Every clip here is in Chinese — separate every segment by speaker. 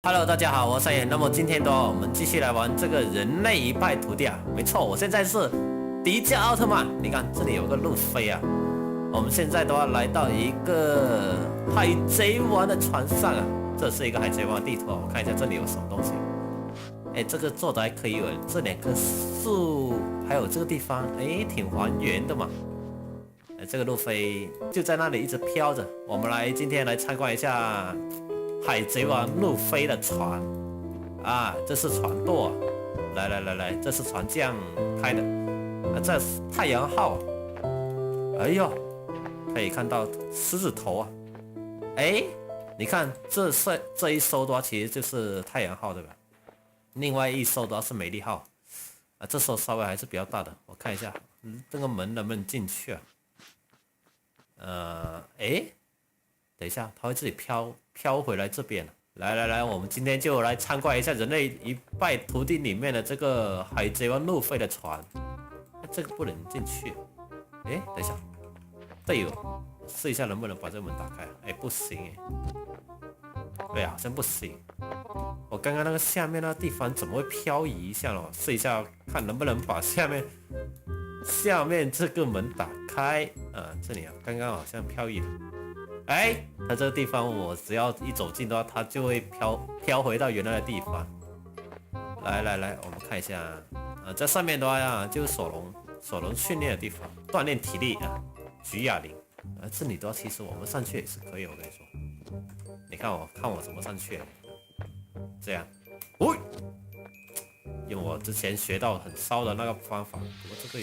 Speaker 1: Hello，大家好，我是三眼。那么今天的话，我们继续来玩这个人类一败涂地啊。没错，我现在是迪迦奥特曼。你看这里有个路飞啊。我们现在的话来到一个海贼王的船上啊。这是一个海贼王地图啊，我看一下这里有什么东西。哎，这个做的还可以哦，这两棵树，还有这个地方，哎，挺还原的嘛。哎，这个路飞就在那里一直飘着。我们今天来参观一下海贼王路飞的船啊，这是船舵啊，来，这是船匠开的啊，这是太阳号，哎呦，可以看到狮子头啊，哎，你看这一艘的话，其实就是太阳号对吧？另外一艘的话是美丽号啊，这艘稍微还是比较大的，我看一下，这个门能不能进去啊？哎，等一下，它会自己飘回来这边。来，我们今天就来参观一下人类一败涂地里面的这个海贼王路飞的船。这个不能进去。哎，等一下，对哦，试一下能不能把这个门打开。哎，不行哎。对啊，好像不行。我刚刚那个下面那个地方怎么会漂移一下了？试一下看能不能把下面这个门打开啊！这里啊，刚刚好像漂移了。哎，它这个地方我只要一走近的话，它就会飘回到原来的地方。来，我们看一下啊，这上面的话呀，就是索隆训练的地方，锻炼体力啊。举哑铃啊，这里的话其实我们上去也是可以，我跟你说。你看我怎么上去，这样，喂，用我之前学到很骚的那个方法，不过这个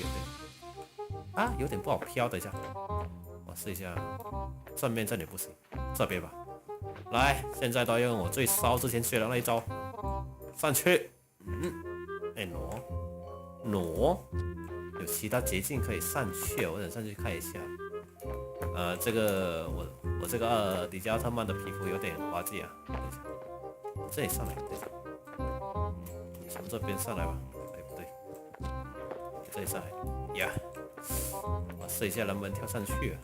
Speaker 1: 有点不好飘，等一下，我试一下，正面这里不行，这边吧。来，现在都要用我最骚之前学的那一招，上去，哎挪，有其他捷径可以上去，我等上去看一下。这个我这个迪迦奥特曼的皮肤有点滑稽啊，等一下，这里上来，等一下，从这边上来吧，哎不对，这里上来，呀。我试一下能不能跳上去啊，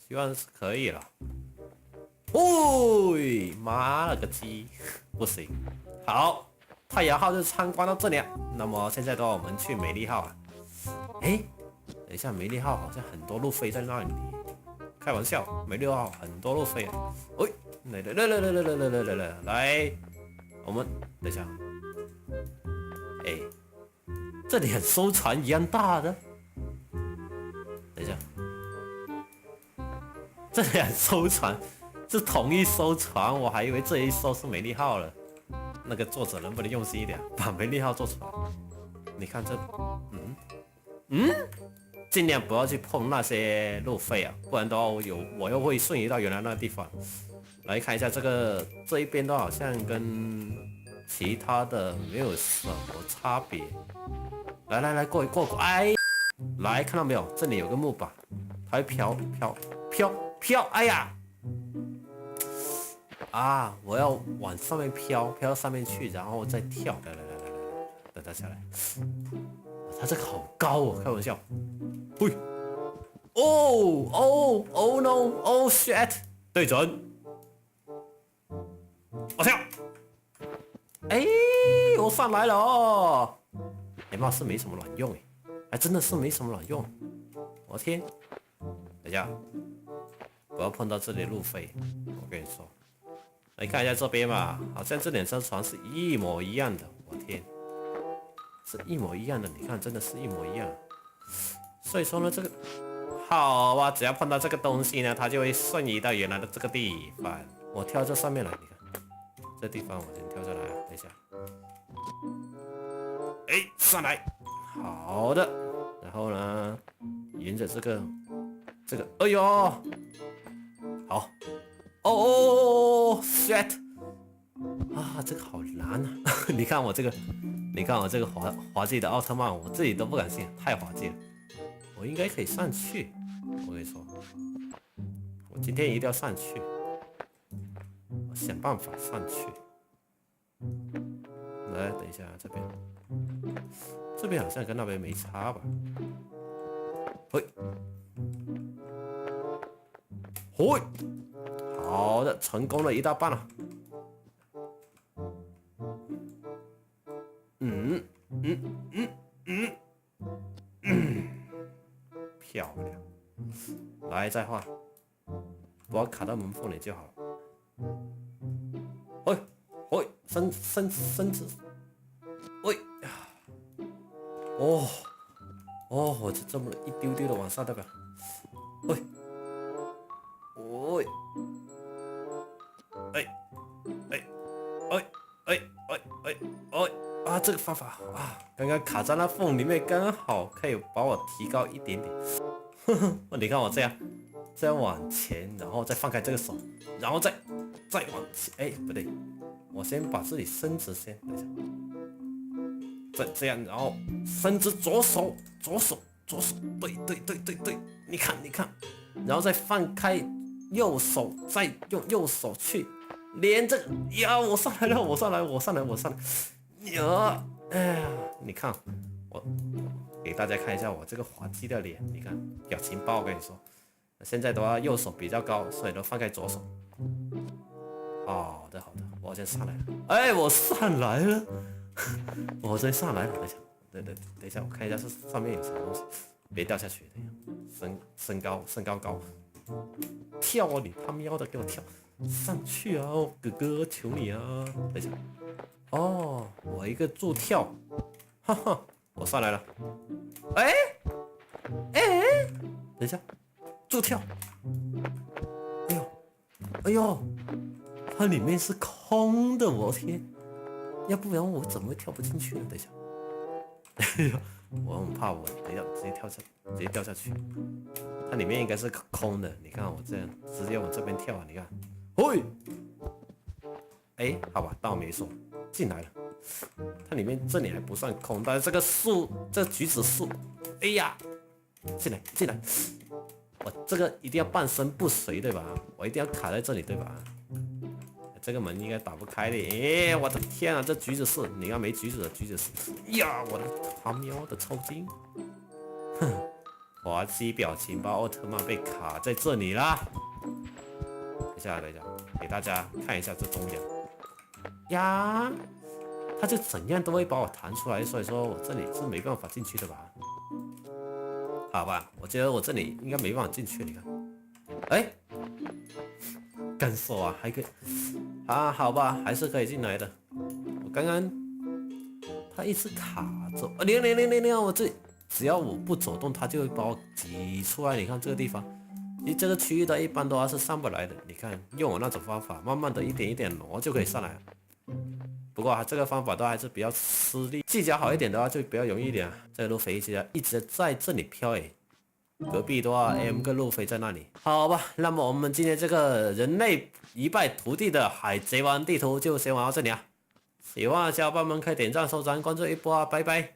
Speaker 1: 希望是可以了。喂，妈了个鸡，不行。好，太阳号就参观到这里了。那么现在的话，我们去美丽号啊。哎，等一下，美丽号好像很多路飞在那里。开玩笑，美丽号很多路飞啊。喂，来，我们等一下。哎，这里很艘船一样大的。等一下，这两艘船是同一艘船，我还以为这一艘是美丽号了。那个作者能不能用心一点，把美丽号做出来？你看这，尽量不要去碰那些路飞啊，不然的话我又会瞬移到原来那个地方。来看一下这一边都好像跟其他的没有什么差别。来，过，哎。来，看到没有？这里有个木板，它会飘，哎呀！啊，我要往上面飘到上面去，然后再跳。来，等它下来。它这个好高哦，开玩笑。嘿，oh no，oh shit！对准，我跳。哎，我上来了哦。哎，貌似没什么卵用哎。还真的是没什么卵用，我天！等一下，不要碰到这里路飞，我跟你说。来看一下这边吧，好像这两艘船是一模一样的，我天，是一模一样的，你看，真的是一模一样。所以说呢，这个好吧，只要碰到这个东西呢，它就会瞬移到原来的这个地方。我跳这上面来，你看，这地方我先跳下来啊，等一下。哎，上来。好的，然后呢，沿着这个，哎呦，好，哦 shit， 啊，这个好难啊！你看我这个滑稽的奥特曼，我自己都不敢信，太滑稽了。我应该可以上去，我跟你说，我今天一定要上去，我想办法上去。来，等一下这边。这边好像跟那边没差吧？嘿，好的，成功了一大半了。漂亮，来再画，不要卡到门缝里就好了。喂喂，伸直，喂呀，哦，我就这么一丢丢的往上，代表，喂，喂，啊，这个方法啊，刚刚卡在那缝里面，刚好可以把我提高一点点。你看我这样往前，然后再放开这个手，然后再往前，哎，不对，我先把自己伸直先，等一下，这样，然后伸直左手，对，你看，然后再放开右手，再用右手去连着呀，我上来了，呀，哎呀，你看我给大家看一下我这个滑稽的脸，你看表情包，我跟你说，现在的话右手比较高，所以都放开左手。好的，我先上来了，哎，我上来了，我真上来了，等一下，等一下，我看一下是上面有什么东西，别掉下去，等一下，身高高，跳啊你他喵的给我跳上去啊，哥哥求你啊，等一下。哦，我一个助跳，哈哈，我上来了。哎，等一下，助跳。哎呦，它里面是空的，我天！要不然我怎么会跳不进去呢？等一下，哎呀，我很怕我等一下直接掉下去。它里面应该是空的，你看我这样直接往这边跳啊，你看，嘿，哎，好吧，当我没说。进来了，它里面这里还不算空，但是这个树，这橘子树，哎呀，进来，我这个一定要半身不遂对吧？我一定要卡在这里对吧？这个门应该打不开的，哎，我的天啊，这橘子树，你看没橘子的橘子树，呀，我的他喵的抽筋，哼，滑稽表情包奥特曼被卡在这里啦。等一下，给大家看一下这中央。呀，他就怎样都会把我弹出来，所以说我这里是没办法进去的吧？好吧，我觉得我这里应该没办法进去，你看，哎，干手啊，还可以啊，好吧，还是可以进来的。我刚刚他一直卡着，零，我这只要我不走动，他就会把我挤出来。你看这个地方，你这个区域的一般都是上不来的。你看，用我那种方法，慢慢的一点挪就可以上来了。不过这个方法都还是比较吃力，技巧好一点的话就比较容易一点。这个路飞机一直在这里飘诶，隔壁的话 M 跟路飞在那里。好吧，那么我们今天这个人类一败涂地的海贼王地图就先玩到这里啊。喜欢的小伙伴们可以点赞、收藏、关注一波啊，拜拜。